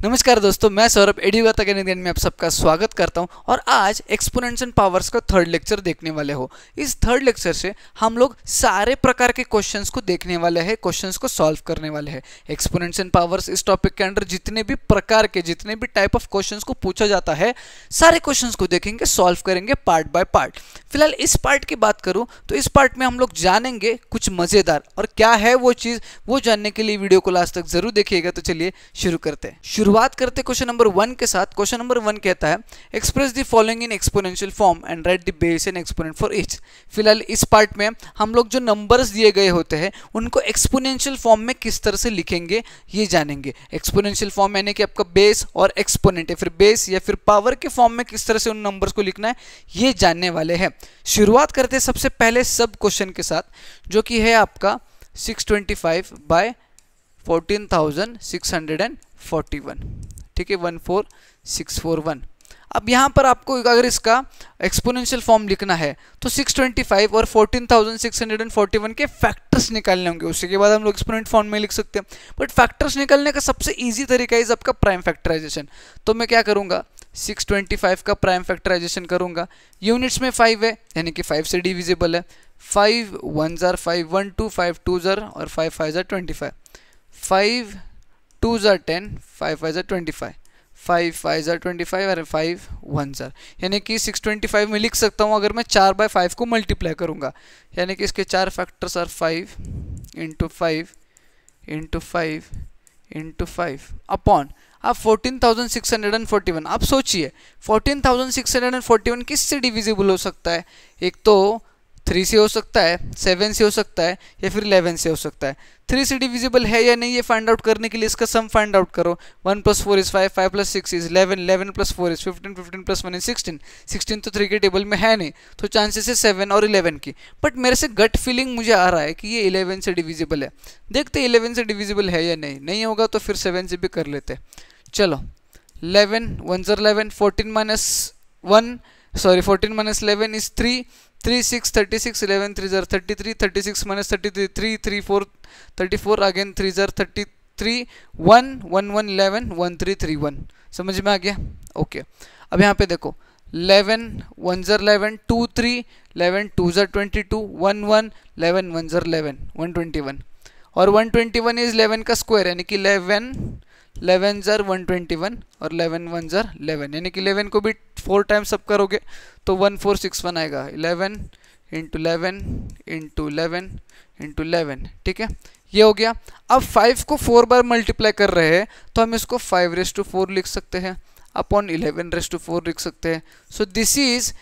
नमस्कार दोस्तों, मैं सौरभ एडुगाता के में आप सबका स्वागत करता हूं और आज एक्सपोनेंट्स एंड पावर्स का थर्ड लेक्चर देखने वाले हो। इस थर्ड लेक्चर से हम लोग सारे प्रकार के क्वेश्चंस को देखने वाले हैं, क्वेश्चंस को सॉल्व करने वाले हैं। एक्सपोनेंट्स एंड पावर्स इस टॉपिक के अंडर जितने भी प्रकार के जितने भी टाइप ऑफ क्वेश्चंस को पूछा जाता है, सारे क्वेश्चंस को देखेंगे, सॉल्व करेंगे पार्ट बाय पार्ट। फिलहाल इस पार्ट की बात करूँ तो इस पार्ट में हम लोग जानेंगे कुछ मजेदार, और क्या है वो चीज़, वो जानने के लिए वीडियो को लास्ट तक जरूर देखिएगा। तो चलिए शुरू करते हैं। शुरुआत करते क्वेश्चन नंबर 1 के साथ। क्वेश्चन नंबर 1 कहता है express the following in exponential form and right the base and exponent for each. फिलहाल इस पार्ट में हम लोग जो नंबर्स दिए गए होते हैं उनको एक्सपोनेंशियल फॉर्म में किस तरह से लिखेंगे ये जानेंगे। एक्सपोनेंशियल फॉर्म यानी कि आपका बेस और एक्सपोनेंट, या फिर बेस या फिर पावर के फॉर्म में किस तरह से उन नंबर्स को लिखना है ये जानने वाले हैं। शुरुआत करते हैं सबसे पहले सब क्वेश्चन के साथ, जो कि है आपका 625 बाय 14,641। ठीक है, 14641। अब यहाँ पर आपको अगर इसका एक्सपोनेंशियल फॉर्म लिखना है तो 625 और 14,641 के फैक्टर्स निकालने होंगे। उसके बाद हम लोग एक्सपोनेंट फॉर्म में लिख सकते हैं, बट फैक्टर्स निकालने का सबसे इजी तरीका है आपका प्राइम फैक्टराइजेशन। तो मैं क्या करूँगा, 625 का प्राइम फैक्टराइजेशन करूँगा। यूनिट्स में 5 है यानी कि 5 से डिविजिबल है। 5 1s are 5 1 2 5 2s are और 5 5s are 25। 5 2s are 10 5 5s are 25 5 5s are 25 और 5 1s are, यानी कि 625 में लिख सकता हूँ अगर मैं 4 बाय 5 को मल्टीप्लाई करूँगा, यानी कि इसके 4 factors are 5 into 5 into 5 into 5 upon अब 14,641। आप सोचिए 14,641 किससे डिविजिबल हो सकता है? एक तो 3 से हो सकता है, 7 से हो सकता है, या फिर 11 से हो सकता है। 3 से डिविजिबल है या नहीं ये फाइंड आउट करने के लिए इसका सम फाइंड आउट करो। 1 + 4 = 5 5 + 6 = 11 11 + 4 = 15 15 + 1 = 16 16 तो 3 के टेबल में है नहीं, तो चांसेस है 7 और 11 की। बट मेरे से गट फीलिंग मुझे आ रहा है कि ये 11 से डिविजिबल है। देखते 11 से डिविजिबल है या नहीं। नहीं होगा तो फिर 7 से भी कर लेते। चलो 11 1s are 11 14 - 11 is 3 3 6 36 11 3s are 33 36 - 33 3 3 4 34 again 3s are 33 1 1 1 11 1 3 3 1। समझ में आ गया? ओके। अब यहाँ पे देखो 11 1s are 11 2 3 11 2s are 22 1 1 11 1s are 11 121 और 121 इज 11 का स्क्वायर, यानी कि 11 11s are 121 और 11 1s are 11, यानी कि 11 को भी 4 टाइम्स सब करोगे तो 1461 आएगा। 11 इंटू 11 इंटू 11 इंटू 11। ठीक है, ये हो गया। अब 5 को 4 बार मल्टीप्लाई कर रहे हैं तो हम इसको 5⁴ लिख सकते हैं अपॉन 11⁴ लिख सकते हैं। So this is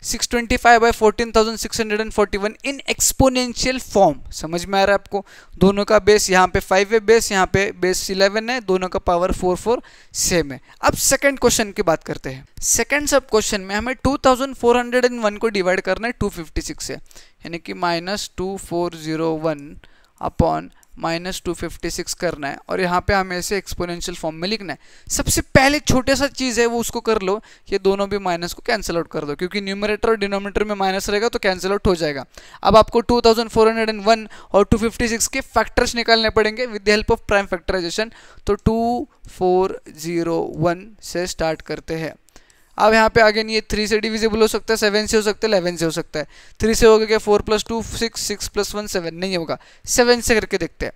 625 by 14,641 in exponential form. समझ में आ रहा है आपको? दोनों का बेस यहाँ पे 5 है, बेस यहाँ पे बेस 11 है, दोनों का पावर 4 4 सेम है। अब सेकंड क्वेश्चन की बात करते हैं। सेकंड सब क्वेश्चन में हमें 2401 को डिवाइड करना है 256 से, यानी कि -2401 अपॉन -256 करना है, और यहाँ पे हमें इसे एक्सपोनेंशियल फॉर्म में लिखना है। सबसे पहले छोटा सा चीज़ है वो उसको कर लो, ये दोनों भी माइनस को कैंसिल आउट कर दो, क्योंकि न्यूमरेटर और डिनोमिनेटर में माइनस रहेगा तो कैंसिल आउट हो जाएगा। अब आपको 2401 और 256 के फैक्टर्स निकालने पड़ेंगे with the help of prime factorisation. तो 2401 से स्टार्ट करते हैं। अब यहाँ पे आगे ये 3 से डिविजिबल हो सकता है, 7 से हो सकता है, 11 से हो सकता है। 3 से होगा क्या? 4 + 2 6 6 + 1 7, नहीं होगा। 7 से करके देखते हैं।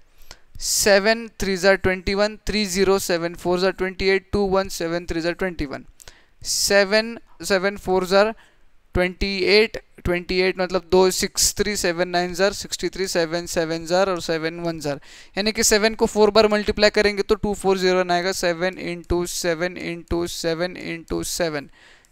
7 3s are 21 3 0 7 4s are 28 2 1 7 3s are 21 7 7 4s are 28 28 मतलब 2 6 3 7 9s are 63 7 7s are और 7 1s are, यानी कि 7 को 4 बार मल्टीप्लाई करेंगे तो 2401 आएगा। 7 इंटू 7 इंटू 7 इंटू 7,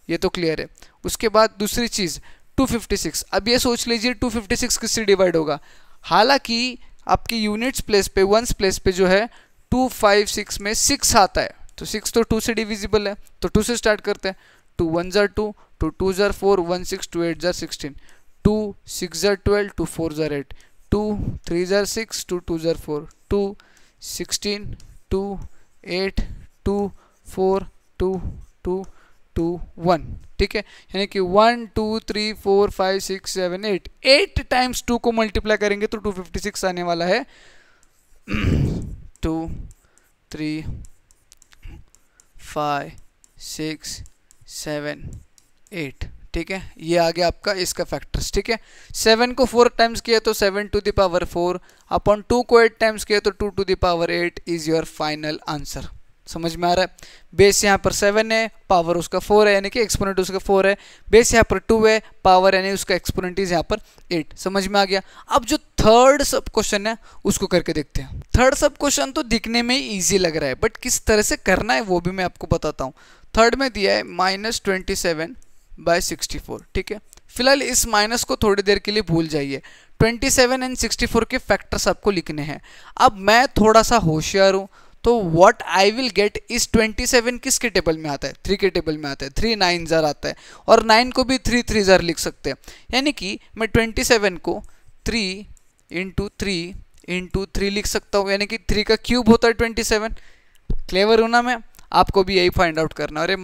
ये तो क्लियर है। उसके बाद दूसरी चीज़ 256। अब ये सोच लीजिए 256 किससे डिवाइड होगा? हालांकि आपकी यूनिट्स प्लेस पे, वंस प्लेस पे जो है 256 में 6 आता है, तो 6 तो 2 से डिविजिबल है, तो 2 से स्टार्ट करते हैं। 2 1s are 2 2 2s are 4 1 6 2 8s are 16 2 6s are 12 2 4s are 8 2 3s are 6 2 2s are 4 2 16 2 8 2 4 2 2 2 1। ठीक है, यानी कि 1 2 3 4 5 6 7 8 8 टाइम्स 2 को मल्टीप्लाई करेंगे तो 256 आने वाला है। 2 3 5 6 7 8, ठीक है। ये आ गया आपका इसका फैक्टर्स, ठीक है। 7 को 4 टाइम्स किया तो 7 टू द पावर 4 अपॉन 2 को 8 टाइम्स किया तो 2 to the power 8 is your final answer. समझ में आ रहा है? बेस यहाँ पर 7 है, पावर उसका 4 है, यानी कि एक्सपोनेंट उसका 4 है। बेस यहाँ पर 2 है, पावर यानी उसका एक्सपोनेंट इज यहाँ पर 8। समझ में आ गया? अब जो थर्ड सब क्वेश्चन है उसको करके देखते हैं। थर्ड सब क्वेश्चन तो दिखने में ही ईजी लग रहा है, बट किस तरह से करना है वो भी मैं आपको बताता हूँ। थर्ड में दिया है -27/64, ठीक है। फिलहाल इस माइनस को थोड़ी देर के लिए भूल जाइए। 27 एंड 64 के फैक्टर्स आपको लिखने हैं। अब मैं थोड़ा सा होशियार हूँ, तो व्हाट आई विल गेट इस 27 किसके टेबल में आता है? 3 के टेबल में आता है। 3 9 जार आता है, और 9 को भी 3 3 जार लिख सकते हैं। यानी कि मैं 27 को 3 इंटू 3 इंटू 3 लिख सकता हूँ, यानी कि 3 का क्यूब होता है 27। क्लेवर हूँ ना मैं? आपको भी यही फाइंड आउट करना है। और ये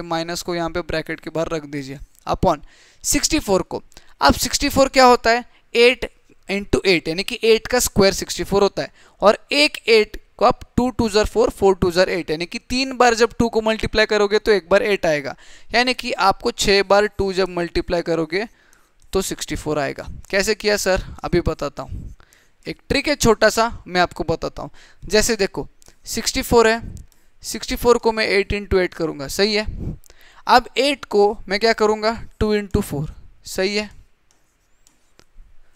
माइनस को यहाँ पे ब्रैकेट के बाहर रख दीजिए, अपॉन 64 को। अब 64 क्या होता है? 8 इंटू 8, यानी कि 8 का स्क्वायर 64 होता है। और एक 8 को आप 2 2 जार 4 4 2 जार 8, यानी कि 3 बार जब 2 को मल्टीप्लाई करोगे तो एक बार 8 आएगा, यानी कि आपको 6 बार 2 जब मल्टीप्लाई करोगे तो 64 आएगा। कैसे किया सर? अभी बताता हूँ। एक ट्रिक है छोटा सा, मैं आपको बताता हूँ। जैसे देखो 64 है, 64 को मैं 8 इंटू 8 करूँगा, सही है। अब 8 को मैं क्या करूँगा? 2 इंटू 4, सही है।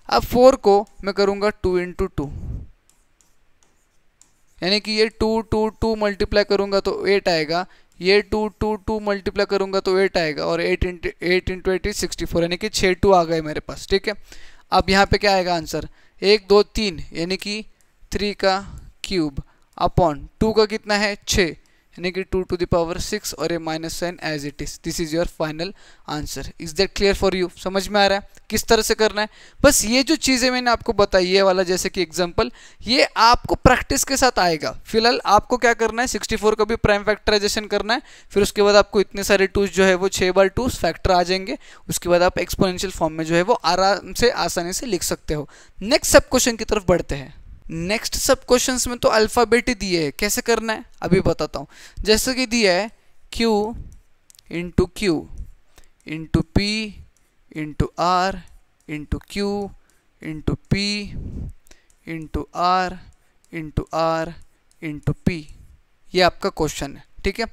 अब 4 को मैं करूँगा 2 इंटू 2, यानी कि ये 2 2 2 मल्टीप्लाई करूँगा तो 8 आएगा, ये 2 2 2 मल्टीप्लाई करूँगा तो 8 आएगा, और 8 इंटू 8 इज 64, यानी कि 6 2 आ गए मेरे पास, ठीक है। अब यहाँ पे क्या आएगा आंसर? 1 2 3, यानी कि 3 का क्यूब अपॉन 2 का कितना है? 6, यानी कि 2 टू द पावर 6, और ये minus sign as it is. This is your final answer. Is that clear for you? समझ में आ रहा है किस तरह से करना है? बस ये जो चीज़ें मैंने आपको बताई, ये वाला जैसे कि एग्जांपल, ये आपको प्रैक्टिस के साथ आएगा। फिलहाल आपको क्या करना है? 64 का भी प्राइम फैक्टराइजेशन करना है, फिर उसके बाद आपको इतने सारे टूज जो है वो 6 बार 2 फैक्टर आ जाएंगे। उसके बाद आप एक्सपोनेंशियल फॉर्म में जो है वो आराम से आसानी से लिख सकते हो। नेक्स्ट सब क्वेश्चन की तरफ बढ़ते हैं। नेक्स्ट सब क्वेश्चंस में तो अल्फ़ाबेट ही दिए है, कैसे करना है अभी बताता हूँ। जैसे कि दिया है Q into Q into P into R into Q into P into R into R into P, ये आपका क्वेश्चन है, ठीक है।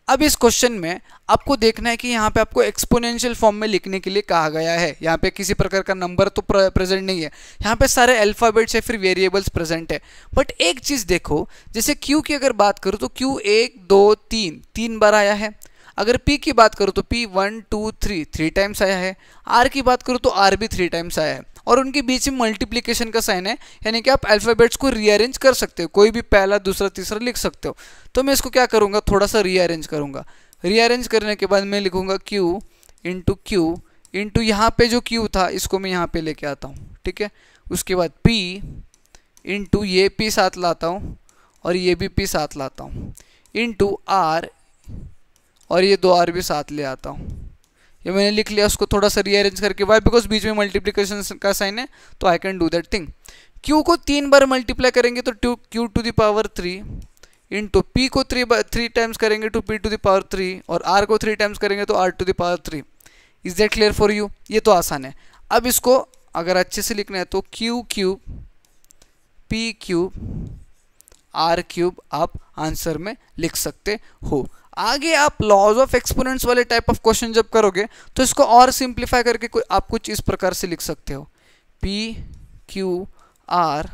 अब इस क्वेश्चन में आपको देखना है कि यहाँ पे आपको एक्सपोनेंशियल फॉर्म में लिखने के लिए कहा गया है। यहाँ पे किसी प्रकार का नंबर तो प्रेजेंट नहीं है, यहाँ पे सारे अल्फ़ाबेट्स या फिर वेरिएबल्स प्रेजेंट है। बट एक चीज़ देखो, जैसे Q की अगर बात करूँ तो Q 1 2 3 3 बार आया है। अगर P की बात करूँ तो P 1 2 3 3 टाइम्स आया है। R की बात करूँ तो R भी 3 टाइम्स आया है, और उनके बीच में मल्टीप्लिकेशन का साइन है, यानी कि आप अल्फ़ाबेट्स को रीअरेंज कर सकते हो, कोई भी पहला दूसरा तीसरा लिख सकते हो। तो मैं इसको क्या करूँगा? थोड़ा सा रीअरेंज करूँगा। रीअरेंज करने के बाद मैं लिखूँगा Q इंटू यहाँ पे जो Q था इसको मैं यहाँ पे लेके आता हूँ, ठीक है। उसके बाद P इंटू ये P साथ लाता हूँ, और ये भी P साथ लाता हूँ, इंटू R, और ये 2 R भी साथ ले आता हूँ। ये मैंने लिख लिया, उसको थोड़ा सा रीअरेंज करके, वाई बिकॉज बीच में मल्टीप्लिकेशन का साइन है, तो I can do that thing. Q को 3 बार मल्टीप्लाई करेंगे तो Q to the power 3 into P को 3 टाइम्स करेंगे तो P टू द पावर 3, और R को 3 टाइम्स करेंगे तो R to the power 3। Is that clear for you? ये तो आसान है। अब इसको अगर अच्छे से लिखना है तो Q cube P cube R cube आप आंसर में लिख सकते हो। आगे आप लॉज ऑफ एक्सपोनेंट्स वाले टाइप ऑफ क्वेश्चन जब करोगे तो इसको और सिंप्लीफाई करके आप कुछ इस प्रकार से लिख सकते हो, P Q R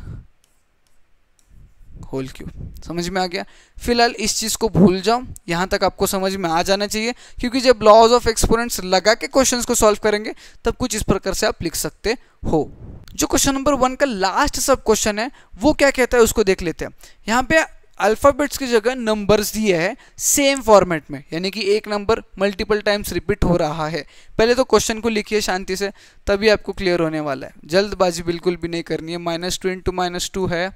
whole cube. समझ में आ गया? फिलहाल इस चीज़ को भूल जाओ, यहाँ तक आपको समझ में आ जाना चाहिए, क्योंकि जब लॉज ऑफ एक्सपोनेंट्स लगा के क्वेश्चंस को सॉल्व करेंगे तब कुछ इस प्रकार से आप लिख सकते हो। जो क्वेश्चन नंबर 1 का लास्ट सब क्वेश्चन है वो क्या कहता है उसको देख लेते हैं। यहाँ पे अल्फ़ाबेट्स की जगह नंबर्स दिए है सेम फॉर्मेट में, यानी कि एक नंबर मल्टीपल टाइम्स रिपीट हो रहा है। पहले तो क्वेश्चन को लिखिए शांति से, तभी आपको क्लियर होने वाला है। जल्दबाजी बिल्कुल भी नहीं करनी है। -2 इंटू -2 है,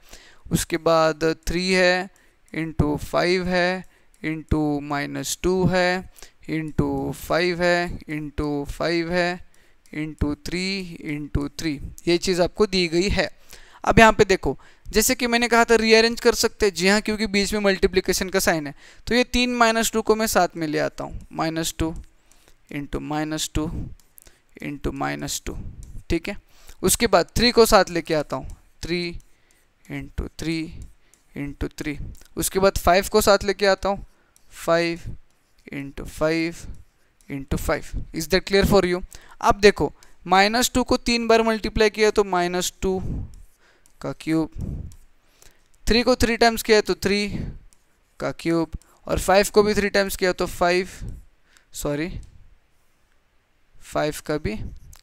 उसके बाद 3 है, इंटू 5 है, इंटू -2 है, इंटू 5 है, इंटू 5 है, इंटू 3 इंटू 3, ये चीज़ आपको दी गई है। अब यहाँ पे देखो जैसे कि मैंने कहा था रीअरेंज कर सकते हैं, जी हाँ, क्योंकि बीच में मल्टीप्लिकेशन का साइन है। तो ये 3 -2 को मैं साथ में ले आता हूँ, -2 इंटू -2 इंटू -2, ठीक है। उसके बाद 3 को साथ लेके आता हूँ, 3 इंटू 3 इंटू 3। उसके बाद 5 को साथ लेके आता हूँ, 5 into 5 into 5। Is that clear for you? अब देखो -2 को 3 बार मल्टीप्लाई किया तो -2 का क्यूब, 3 को 3 टाइम्स किया तो 3 का क्यूब, और 5 को भी 3 टाइम्स किया तो 5 का भी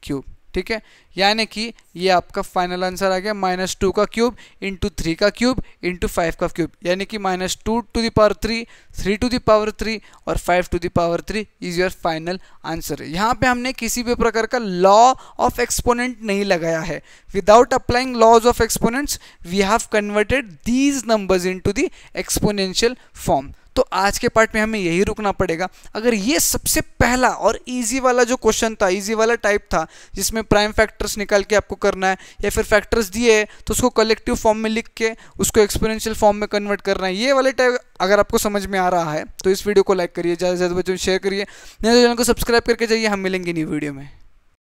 क्यूब, ठीक है। यानी कि ये आपका फाइनल आंसर आ गया -2 का क्यूब इंटू 3 का क्यूब इंटू 5 का क्यूब, यानी कि -2 to the power 3, 3 to the power 3 और 5 to the power 3 is your final answer. यहाँ पे हमने किसी भी प्रकार का लॉ ऑफ एक्सपोनेंट नहीं लगाया है। Without applying laws of exponents we have converted these numbers into the exponential form. तो आज के पार्ट में हमें यही रुकना पड़ेगा। अगर ये सबसे पहला और इजी वाला जो क्वेश्चन था, इजी वाला टाइप था, जिसमें प्राइम फैक्टर्स निकाल के आपको करना है या फिर फैक्टर्स दिए है तो उसको कलेक्टिव फॉर्म में लिख के उसको एक्सपोनेंशियल फॉर्म में कन्वर्ट करना है, ये वाले टाइप अगर आपको समझ में आ रहा है तो इस वीडियो को लाइक करिए, ज़्यादा से ज़्यादा बच्चों को शेयर करिए, नहीं तो चैनल को सब्सक्राइब करके जाइए। हम मिलेंगे न्यू वीडियो में।